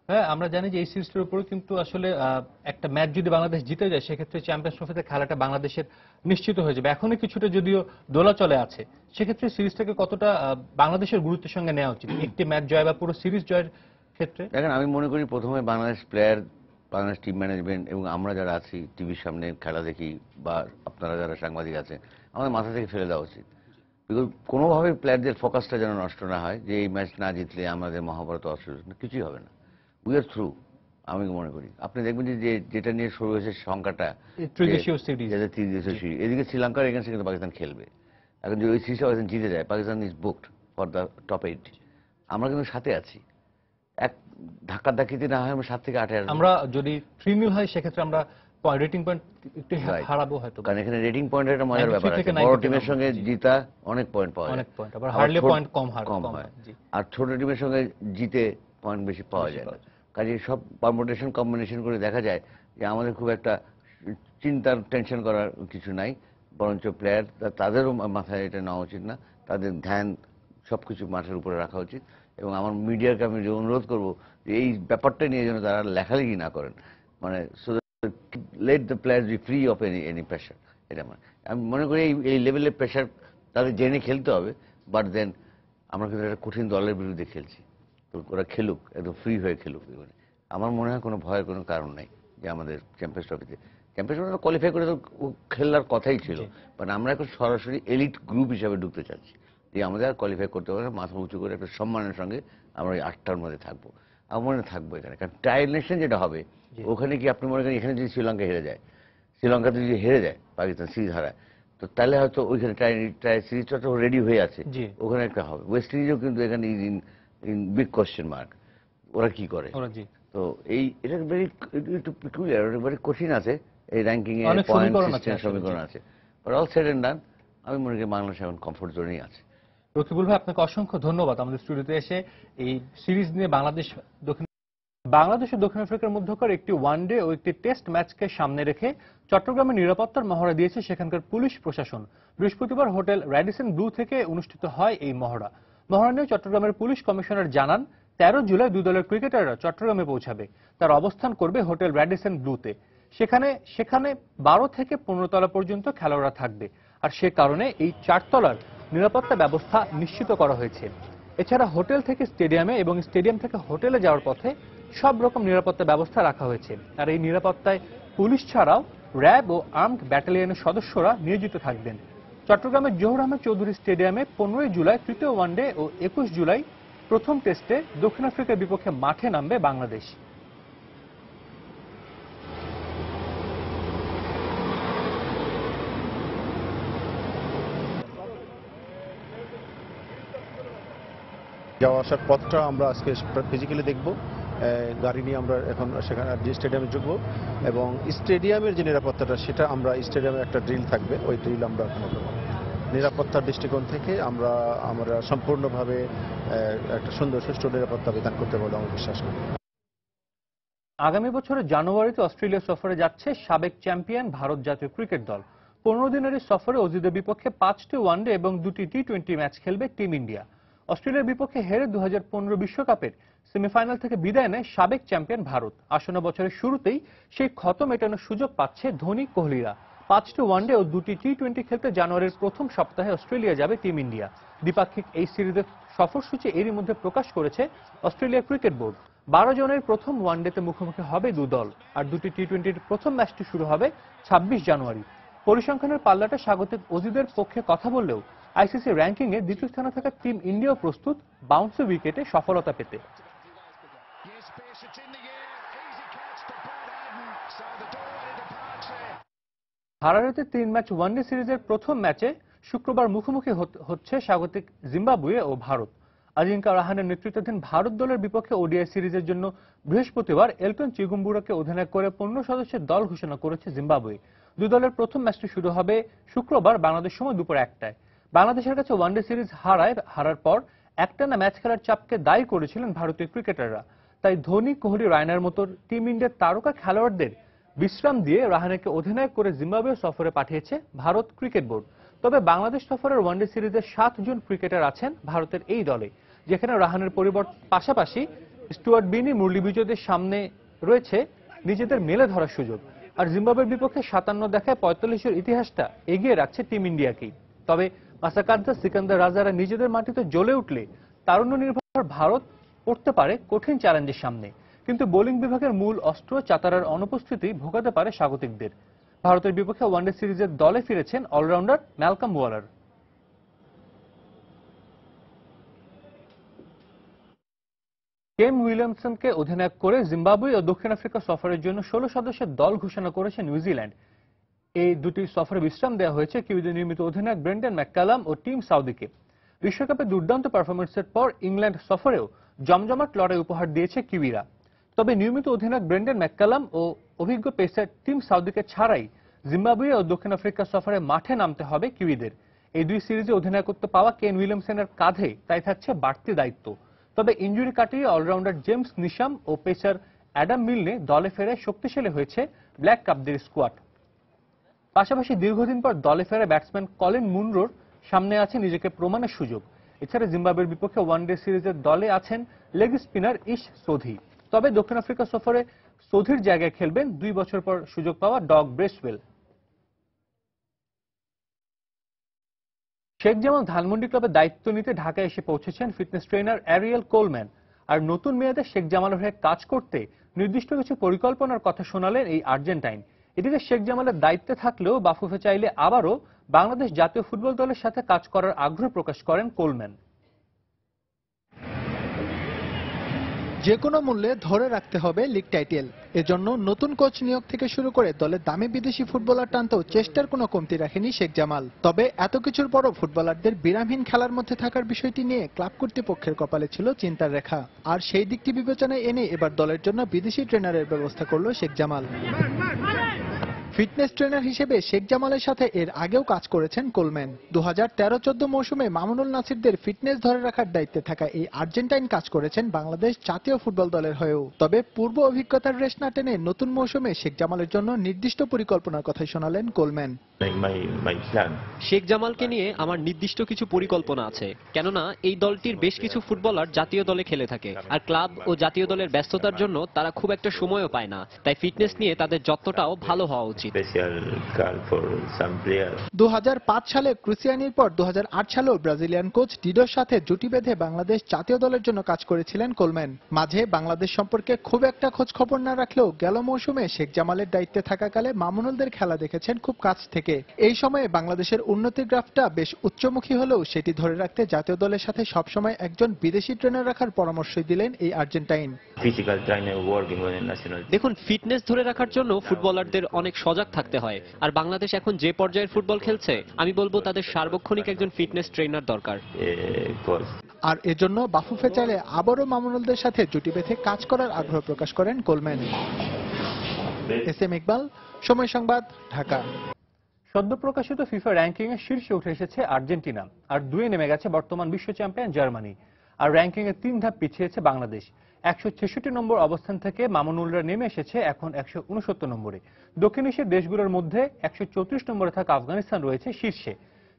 হ্যাঁ, আমরা জানি যে এই সিরিজটার উপরে কিন্তু আসলে একটা ম্যাচ যদি বাংলাদেশ জিতে যায় সেক্ষেত্রে চ্যাম্পিয়ন্স ট্রফিতে খেলাটা বাংলাদেশের নিশ্চিত হয়ে যাবে। এখনো কিছুটা যদিও দোলাচলে আছে, সেক্ষেত্রে সিরিজটাকে কতটা বাংলাদেশের গুরুত্বের সঙ্গে নেওয়া উচিত একটি ম্যাচ জয় বা পুরো সিরিজ জয়ের ক্ষেত্রে? দেখেন, আমি মনে করি প্রথমে Bangladesh player, Bangladesh team management এবং আমরা যারা আছি টিভির সামনে খেলা দেখি বা আপনারা যারা সাংবাদিক আছেন, আমাদের মাথা থেকে ফেলে দেওয়া উচিত। বিকজ কোনোভাবে প্লেয়ারদের ফোকাসটা যেন নষ্ট না হয় যে এই ম্যাচ না জিতলে আমাদের মহাভারত অসুবিধা কিছুই হবে না। উই আর থ্রু, আমি মনে করি। আপনি দেখবেন যে যেটা নিয়ে শুরু হয়েছে সংখ্যাটা ত্রিদেশীয় সিরিজ, এদিকে শ্রীলঙ্কার এগেন্সে কিন্তু পাকিস্তান খেলবে। এখন যদি ওই সিরিজটা পাকিস্তান জিতে যায়, Pakistan is booked for the top 8। আমরা কিন্তু সাথে আছি, এক ধাক্কাধাক্কিতে না হয় আমরা 7 থেকে 8 আমরা যদি 3-0 হয় সেক্ষেত্রে আমরা রেটিং পয়েন্ট একটু হারাবো হয়তো, কারণ এখানে রেটিং পয়েন্টের একটা মজার ব্যাপার আছে। বড় টিমের সঙ্গে জিতা অনেক পয়েন্ট পাওয়া যায়, অনেক পয়েন্ট, আবার হারলে পয়েন্ট কম হয়, আর ছোট টিমের সঙ্গে জিতে পয়েন্ট বেশি পাওয়া যায় না। কাজে সব পারমুটেশন কম্বিনেশন করে দেখা যায় যে আমাদের খুব একটা চিন্তার টেনশন করার কিছু নাই, বরঞ্চ প্লেয়ার তাদেরও মাথায় এটা নেওয়া উচিত না, তাদের ধ্যান সবকিছু মাঠের উপরে রাখা উচিত। এবং আমার মিডিয়াকে আমি অনুরোধ করবো যে এই ব্যাপারটা নিয়ে যেন তারা লেখালেখি না করেন, মানে let the players be free of any pressure। এটা আমি মনে করি এই লেভেলের প্রেশার তাদের জেনে খেলতে হবে, বাট দেন আমরা কিন্তু একটা কঠিন দলের বিরুদ্ধে খেলছি, তো ওরা খেলুক, একদম ফ্রি হয়ে খেলুক। আমার মনে হয় কোনো ভয়ের কোনো কারণ নাই যে আমাদের চ্যাম্পিয়ন্স ট্রফিতে কোয়ালিফাই করে তো খেলার কথাই ছিল, বাট আমরা এখন সরাসরি এলিট গ্রুপ হিসাবে ঢুকতে চাচ্ছি, যে আমাদের আর কোয়ালিফাই করতে পারে, মাথা উঁচু করে একটা সম্মানের সঙ্গে আমরা ওই 8টার মধ্যে থাকবো। আমার মনে থাকবো এখানে, কারণ ট্রায়াল নেশন যেটা হবে ওখানে কি আপনি মনে করেন এখানে যদি শ্রীলঙ্কা হেরে যায়, শ্রীলঙ্কাতে যদি হেরে যায় পাকিস্তান সিরিজ হারায়, তো তাহলে হয়তো ওইখানে ট্রায়াল সিরিজটা তো রেডি হয়ে আছে, ওখানে একটা হবে। ওয়েস্ট ইন্ডিজও কিন্তু এখানে ইন বিগ কোয়েশ্চেন মার্ক, ওরা কি করে। তো এটা ভেরি একটু পিকুলিয়ার, ভেরি কঠিন আছে এই র্যাঙ্কিং এ, পয়েন্ট সিস্টেম সমীকরণ আছে, বাট অল সেড এন্ড ডান আমি মনে করি বাংলাদেশ এখন কমফোর্ট জোনেই আছে। রকিবুল ভাই, আপনাকে অসংখ্য ধন্যবাদ আমাদের স্টুডিওতে এসে এই সিরিজ নিয়ে বাংলাদেশ ও দক্ষিণ আফ্রিকার মধ্যকার একটি ওয়ানডে ও একটি টেস্ট ম্যাচকে সামনে রেখে চট্টগ্রামে নিরাপত্তার মহড়া দিয়েছে সেখানকার পুলিশ প্রশাসন। বৃহস্পতিবার হোটেল র্যাডিসন ব্লু থেকে অনুষ্ঠিত হয় এই মহড়া। মহড়া নিয়ে চট্টগ্রামের পুলিশ কমিশনার জানান, 13 জুলাই দুই দলের ক্রিকেটাররা চট্টগ্রামে পৌঁছাবে। তারা অবস্থান করবে হোটেল র্যাডিসন ব্লুতে। সেখানে 12 থেকে 15 তলা পর্যন্ত খেলোয়াড়রা থাকবে, আর সে কারণে এই 4 তলার নিরাপত্তা ব্যবস্থা নিশ্চিত করা হয়েছে। এছাড়া হোটেল থেকে স্টেডিয়ামে এবং স্টেডিয়াম থেকে হোটেলে যাওয়ার পথে সব রকম নিরাপত্তা ব্যবস্থা রাখা হয়েছে। আর এই নিরাপত্তায় পুলিশ ছাড়াও র্যাব ও আর্মড ব্যাটালিয়নের সদস্যরা নিয়োজিত থাকবেন। চট্টগ্রামের জহুর আহমেদ চৌধুরী স্টেডিয়ামে 15 জুলাই তৃতীয় ওয়ানডে ও 21 জুলাই প্রথম টেস্টে দক্ষিণ আফ্রিকার বিপক্ষে মাঠে নামবে বাংলাদেশ। যাওয়া আসার পথটা আমরা আজকে ফিজিক্যালি দেখব, গাড়ি নিয়ে আমরা এখন সেখানে স্টেডিয়ামে ঢুকবো, এবং স্টেডিয়ামের যে নিরাপত্তাটা সেটা আমরা স্টেডিয়ামে একটা ড্রিল থাকবে, ওই ড্রিল আমরা ওখানে করবো। নিরাপত্তার দৃষ্টিকোণ থেকে আমরা সম্পূর্ণভাবে একটা সুন্দর সুষ্ঠু নিরাপত্তা বিধান করতে বলে আমি বিশ্বাস করি। আগামী বছরের জানুয়ারিতে অস্ট্রেলিয়া সফরে যাচ্ছে সাবেক চ্যাম্পিয়ন ভারত জাতীয় ক্রিকেট দল। 15 দিনের এই সফরে অজিদের বিপক্ষে 5টি ওয়ানডে এবং 2টি টি-20 ম্যাচ খেলবে টিম ইন্ডিয়া। অস্ট্রেলিয়ার বিপক্ষে হেরে 2015 বিশ্বকাপের সেমিফাইনাল থেকে বিদায় নেয় সাবেক চ্যাম্পিয়ন ভারত। আসন্ন বছরের শুরুতেই সেই ক্ষত মেটানোর সুযোগ পাচ্ছে ধোনি, কোহলিরা। 5টি ওয়ানডে ও 2টি টি-20 খেলতে জানুয়ারির প্রথম সপ্তাহে অস্ট্রেলিয়া যাবে টিম ইন্ডিয়া। দ্বিপাক্ষিক এই সিরিজের সফরসূচি এরই মধ্যে প্রকাশ করেছে অস্ট্রেলিয়া ক্রিকেট বোর্ড। 12 জনের প্রথম ওয়ানডেতে মুখোমুখি হবে দু দল, আর 2টি টি-20-র প্রথম ম্যাচটি শুরু হবে 26 জানুয়ারি। পরিসংখ্যানের পাল্লাটা স্বাগতিক অজিদের পক্ষে কথা বললেও আইসিসি র্যাঙ্কিং এ দ্বিতীয় স্থানে থাকা টিম ইন্ডিয়াও প্রস্তুত বাউন্সি উইকেটে সফলতা পেতে। হারারেতে 3 ম্যাচ ওয়ানডে সিরিজের প্রথম ম্যাচে শুক্রবার মুখোমুখি হচ্ছে স্বাগতিক জিম্বাবুয়ে ও ভারত। আজিঙ্কা রাহানের নেতৃত্বাধীন ভারত দলের বিপক্ষে ওডিআই সিরিজের জন্য বৃহস্পতিবার এলটন চিগুম্বুরাকে অধিনায়ক করে 15 সদস্যের দল ঘোষণা করেছে জিম্বাবুয়ে। দুই দলের প্রথম ম্যাচটি শুরু হবে শুক্রবার বাংলাদেশ সময় দুপুর 1টায়। বাংলাদেশের কাছে ওয়ানডে সিরিজ হারার পর একটানা ম্যাচ খেলার চাপকে দায়ী করেছিলেন ভারতীয় ক্রিকেটাররা। তাই ধোনি, কোহলি, রায়নার মতো টিম ইন্ডিয়ার তারকা খেলোয়াড়দের বিশ্রাম দিয়ে রাহানেকে অধিনায়ক করে জিম্বাবুয়ে সফরে পাঠিয়েছে ভারত ক্রিকেট বোর্ড। তবে বাংলাদেশ সফরের ওয়ানডে সিরিজের 7 জন ক্রিকেটার আছেন ভারতের এই দলে, যেখানে রাহানের পাশাপাশি স্টুয়ার্ট বিনি, মুরলী বিজয়দের সামনে রয়েছে নিজেদের মেলে ধরার সুযোগ। আর জিম্বাবুয়ের বিপক্ষে 57 দেখায় 45-এর ইতিহাসটা এগিয়ে রাখছে টিম ইন্ডিয়াকেই। তবে মাসাকাদ্দা, সিকান্দার রাজারা নিজেদের মাটিতে জ্বলে উঠলে তারুণ্য নির্ভর ভারত পড়তে পারে কঠিন চ্যালেঞ্জের সামনে। কিন্তু বোলিং বিভাগের মূল অস্ত্র চাতারার অনুপস্থিতি ভোগাতে পারে স্বাগতিকদের। ভারতের বিপক্ষে ওয়ানডে সিরিজের দলে ফিরেছেন অলরাউন্ডার ম্যালকম ওয়ালার। কেন উইলিয়ামসনকে অধিনায়ক করে জিম্বাবুয়ে ও দক্ষিণ আফ্রিকা সফরের জন্য 16 সদস্যের দল ঘোষণা করেছে নিউজিল্যান্ড। এই দুটি সফরে বিশ্রাম দেওয়া হয়েছে কিউইদের নিয়মিত অধিনায়ক ব্রেন্ডন ম্যাককালাম ও টিম সাউদিকে। বিশ্বকাপে দুর্দান্ত পারফরমেন্সের পর ইংল্যান্ড সফরেও জমজমাট লড়াই উপহার দিয়েছে কিউইরা। তবে নিয়মিত অধিনায়ক ব্রেন্ডন ম্যাককালাম ও অভিজ্ঞ পেসার টিম সাউদিকে ছাড়াই জিম্বাবুয়ে ও দক্ষিণ আফ্রিকা সফরে মাঠে নামতে হবে কিউইদের। এই দুই সিরিজে অধিনায়কত্ব পাওয়া কেন উইলিয়ামসনের কাঁধে তাই থাকছে বাড়তি দায়িত্ব। তবে ইনজুরি কাটিয়ে অলরাউন্ডার জেমস নিশাম ও পেসার অ্যাডাম মিলনে দলে ফেরে শক্তিশালী হয়েছে ব্ল্যাক কাপদের স্কোয়াড। পাশাপাশি দীর্ঘদিন পর দলে ফেরা ব্যাটসম্যান কলিন মুনরোর সামনে আছে নিজেকে প্রমাণের সুযোগ। এছাড়া জিম্বাবুয়ের বিপক্ষে ওয়ানডে সিরিজের দলে আছেন লেগ স্পিনার ইশ সোধি। তবে দক্ষিণ আফ্রিকা সফরে সোধির জায়গায় খেলবেন 2 বছর পর সুযোগ পাওয়া ডগ ব্রেসওয়েল। শেখ জামাল ধানমন্ডি ক্লাবের দায়িত্ব নিতে ঢাকায় এসে পৌঁছেছেন ফিটনেস ট্রেনার অ্যারিয়েল কোলম্যান। আর নতুন মেয়াদে শেখ জামালের হয়ে কাজ করতে নির্দিষ্ট কিছু পরিকল্পনার কথা শোনালেন এই আর্জেন্টাইন। এদিকে শেখ জামালের দায়িত্বে থাকলেও বাফুফে চাইলে আবারও বাংলাদেশ জাতীয় ফুটবল দলের সাথে কাজ করার আগ্রহ প্রকাশ করেন কোলম্যান। যে কোনো মূল্যে ধরে রাখতে হবে লিগ টাইটেল। এজন্য নতুন কোচ নিয়োগ থেকে শুরু করে দলের দামি বিদেশি ফুটবলার টানতেও চেষ্টার কোনো কমতি রাখেনি শেখ জামাল। তবে এত কিছুর পরও ফুটবলারদের বিরামহীন খেলার মধ্যে থাকার বিষয়টি নিয়ে ক্লাব কর্তৃপক্ষের কপালে ছিল চিন্তার রেখা। আর সেই দিকটি বিবেচনায় এনে এবার দলের জন্য বিদেশি ট্রেনারের ব্যবস্থা করলো শেখ জামাল। ফিটনেস ট্রেনার হিসেবে শেখ জামালের সাথে এর আগেও কাজ করেছেন কোলম্যান। 2013-14 মৌসুমে মামুনুল নাসিরদের ফিটনেস ধরে রাখার দায়িত্বে থাকা এই আর্জেন্টাইন কাজ করেছেন বাংলাদেশ জাতীয় ফুটবল দলের হয়েও। তবে পূর্ব অভিজ্ঞতার রেশ না টেনে নতুন মৌসুমে শেখ জামালের জন্য নির্দিষ্ট পরিকল্পনার কথাই শোনালেন কোলম্যান। শেখ জামালকে নিয়ে আমার নির্দিষ্ট কিছু পরিকল্পনা আছে, কেননা এই দলটির বেশ কিছু ফুটবলার জাতীয় দলে খেলে থাকে, আর ক্লাব ও জাতীয় দলের ব্যস্ততার জন্য তারা খুব একটা সময়ও পায় না। তাই ফিটনেস নিয়ে তাদের যত্নটাও ভালো হওয়া উচিত। 2005 সালে ক্রুসিয়ানির পর 2008 সালেও ব্রাজিলিয়ান কোচ ডিডোর সাথে জুটি বেঁধে বাংলাদেশ জাতীয় দলের জন্য কাজ করেছিলেন কোলম্যান। মাঝে বাংলাদেশ সম্পর্কে খুব একটা খোঁজ খবর না রাখলেও গেল মৌসুমে শেখ জামালের দায়িত্বে থাকাকালে মামুনুলদের খেলা দেখেছেন খুব কাছ থেকে। এই সময়ে বাংলাদেশের উন্নতির গ্রাফটা বেশ উচ্চমুখী হলেও সেটি ধরে রাখতে জাতীয় দলের সাথে সবসময় একজন বিদেশি ট্রেনার রাখার পরামর্শই দিলেন এই আর্জেন্টাইন। দেখুন, ফিটনেস ধরে রাখার জন্য ফুটবলারদের অনেক সজাগ থাকতে হয়। আর বাংলাদেশ এখন যে পর্যায়ের ফুটবল খেলছে, আমি বলবো তাদের সার্বক্ষণিক একজন ফিটনেস ট্রেনার দরকার। আর এজন্য বাফুফে চাইলে আবারও মামুনুলদের সাথে জুটি বেঁধে কাজ করার আগ্রহ প্রকাশ করেন কোলম্যান। এস এম ইকবাল, সময় সংবাদ, ঢাকা। সদ্য প্রকাশিত ফিফা র্যাঙ্কিং এ শীর্ষে উঠে এসেছে আর্জেন্টিনা, আর 2-এ নেমে গেছে বর্তমান বিশ্ব চ্যাম্পিয়ন জার্মানি। আর র্যাঙ্কিং এ 3 ধাপ পিছিয়েছে বাংলাদেশ। 166 নম্বর অবস্থান থেকে মামুনুলরা নেমে এসেছে এখন 169 নম্বরে। দক্ষিণ এশিয়ার দেশগুলোর মধ্যে 134 নম্বরে থাকা আফগানিস্তান রয়েছে শীর্ষে।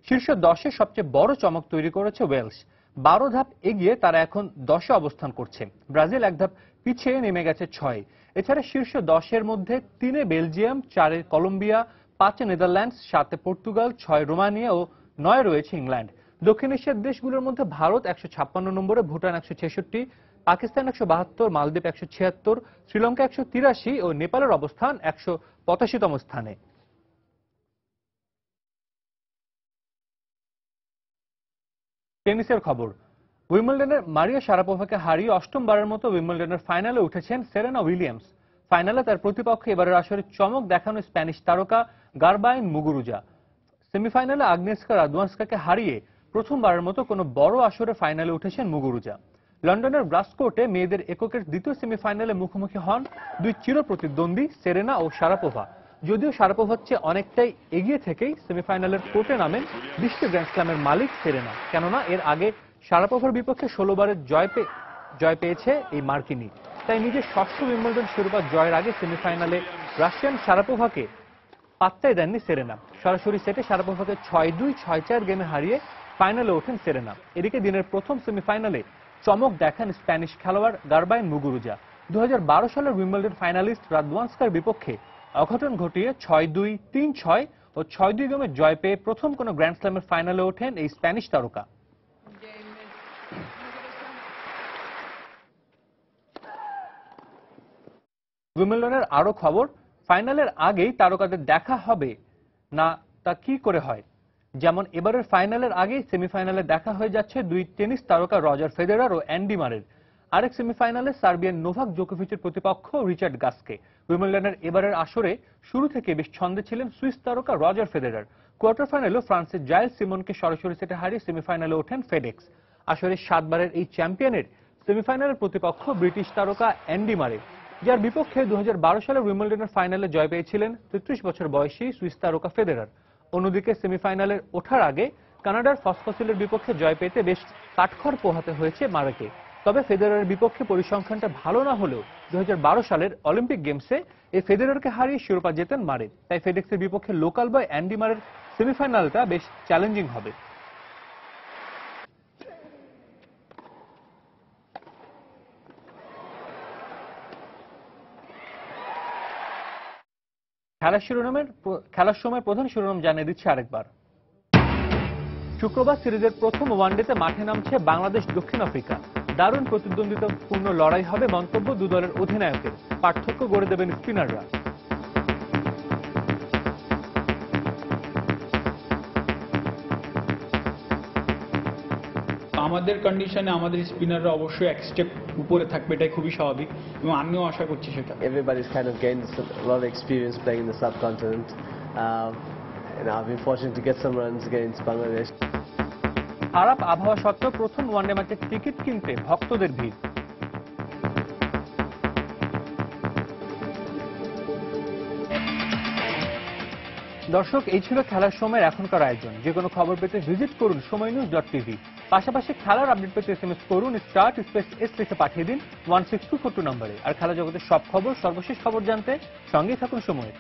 শীর্ষ 10-এ সবচেয়ে বড় চমক তৈরি করেছে ওয়েলস। 12 ধাপ এগিয়ে তারা এখন 10-এ অবস্থান করছে। ব্রাজিল 1 ধাপ পিছিয়ে নেমে গেছে 6-এ। এছাড়া শীর্ষ 10-এর মধ্যে 3-এ বেলজিয়াম, 4-এ কলম্বিয়া, 5-এ নেদারল্যান্ডস, 7-এ পর্তুগাল, 6-এ রোমানিয়া ও 9-এ রয়েছে ইংল্যান্ড। দক্ষিণ এশিয়ার দেশগুলোর মধ্যে ভারত 156 নম্বরে, ভুটান 166, পাকিস্তান 172, মালদ্বীপ 176, শ্রীলঙ্কা 183 ও নেপালের অবস্থান 185তম স্থানে। টেনিসের খবর। উইম্বলডনের মারিয়া শারাপোভাকে হারিয়ে 8মবারের মতো উইম্বলডনের ফাইনালে উঠেছেন সেরেনা উইলিয়ামস। ফাইনালে তার প্রতিপক্ষ এবারের আসরে চমক দেখানো স্প্যানিশ তারকা গারবাইন মুগুরুজা। সেমিফাইনালে আগনিয়েস্কা রাদওয়ান্সকাকে হারিয়ে প্রথমবারের মতো কোনো বড় আসরে ফাইনালে উঠেছেন মুগুরুজা। লন্ডনের ব্রাস কোর্টে মেয়েদের এককের দ্বিতীয় সেমিফাইনালে মুখোমুখি হন দুই চিরপ্রতিদ্বন্দ্বী সেরেনা ও শারাপোভা। যদিও শারাপোভার চেয়ে অনেকটাই এগিয়ে থেকেই সেমিফাইনালের কোর্টে নামেন বিশ্ব গ্র্যান্ড স্ল্যামের মালিক সেরেনা, কেননা এর আগে শারাপোভার বিপক্ষে 16বারের জয় পেয়েছে এই মার্কিনী। তাই নিজের ষষ্ঠ উইম্বলডন শিরোপা জয়ের আগে সেমিফাইনালে রাশিয়ান শারাপোভাকে পাত্তাই দেননি সেরেনা। সরাসরি সেটে শারাপোভাকে 6-2, 6-4 গেমে হারিয়ে ফাইনালে ওঠেন সেরেনা। এদিকে দিনের প্রথম সেমিফাইনালে চমক দেখান স্প্যানিশ খেলোয়াড় গারবাইন মুগুরুজা। 2012 সালের উইম্বলডন ফাইনালিস্ট রাদওয়ান্সকার বিপক্ষে অঘটন ঘটিয়ে 6-2, 3-6 ও 6-2 গেমে জয় পেয়ে প্রথম কোনো গ্র্যান্ড স্ল্যামের ফাইনালে ওঠেন এই স্প্যানিশ তারকা। উইম্বলডনের আরো খবর, ফাইনালের আগেই তারকাদের দেখা হবে না তা কি করে হয়। যেমন এবারের ফাইনালের আগেই সেমিফাইনালে দেখা হয়ে যাচ্ছে দুই টেনিস তারকা রজার ফেদেরার ও অ্যান্ডি মারের। আরেক সেমিফাইনালে সার্বিয়ান নোভাক জোকোভিচের প্রতিপক্ষ রিচার্ড গাসকে। উইম্বলডনের এবারের আসরে শুরু থেকে বেশ ছন্দে ছিলেন সুইস তারকা রজার ফেদেরার। কোয়ার্টার ফাইনালে ফ্রান্সের জাইল সিমনকে সরাসরি সেটে হারিয়ে সেমিফাইনালে ওঠেন ফেডেক্স। আসরের 7 বারের এই চ্যাম্পিয়নের সেমিফাইনালের প্রতিপক্ষ ব্রিটিশ তারকা অ্যান্ডি মারে, যার বিপক্ষে 2012 সালের উইম্বলডনের ফাইনালে জয় পেয়েছিলেন 33 বছর বয়সী সুইস তারকা ফেদেরার। অন্যদিকে সেমিফাইনালে ওঠার আগে কানাডার ফসফসিলের বিপক্ষে জয় পেতে বেশ কাঠখড় পোহাতে হয়েছে মারেকে। তবে ফেদেরারের বিপক্ষে পরিসংখ্যানটা ভালো না হলেও 2012 সালের অলিম্পিক গেমসে এই ফেদেরারকে হারিয়ে শিরোপা জেতেন মারে। তাই ফেডেক্সের বিপক্ষে লোকাল বয় অ্যান্ডি মারের সেমিফাইনালটা বেশ চ্যালেঞ্জিং হবে। খেলার সময় প্রধান শিরোনাম জানিয়ে দিচ্ছে আরেকবার। শুক্রবার সিরিজের প্রথম ওয়ানডেতে মাঠে নামছে বাংলাদেশ দক্ষিণ আফ্রিকা। দারুণ প্রতিদ্বন্দ্বিতাপূর্ণ লড়াই হবে মন্তব্য দু দলের অধিনায়কের। পার্থক্য গড়ে দেবেন স্পিনাররা। আমাদের কন্ডিশনে আমাদের স্পিনাররা অবশ্যই এক স্টেপ উপরে থাকবে, এটাই খুবই স্বাভাবিক এবং আমিও আশা করছি সেটা। Everybody's kind of gained a lot of experience playing in the subcontinent. I've been fortunate to get some runs against Bangladesh. খারাপ আবহাওয়া সত্ত্বেও প্রথম ওয়ানডে ম্যাচের টিকিট কিনতে ভক্তদের ভিড়। দর্শক, এই ছিল খেলার সময়ের এখনকার আয়োজন। যে কোনো খবর পেতে ভিজিট করুন সময়নিউজ.tv। পাশাপাশি খেলার আপডেট পেতে SMS করুন *S লিখে পাঠিয়ে দিন 16242 নম্বরে। আর খেলা জগতের সব খবর, সর্বশেষ খবর জানতে সঙ্গেই থাকুন সময়ের।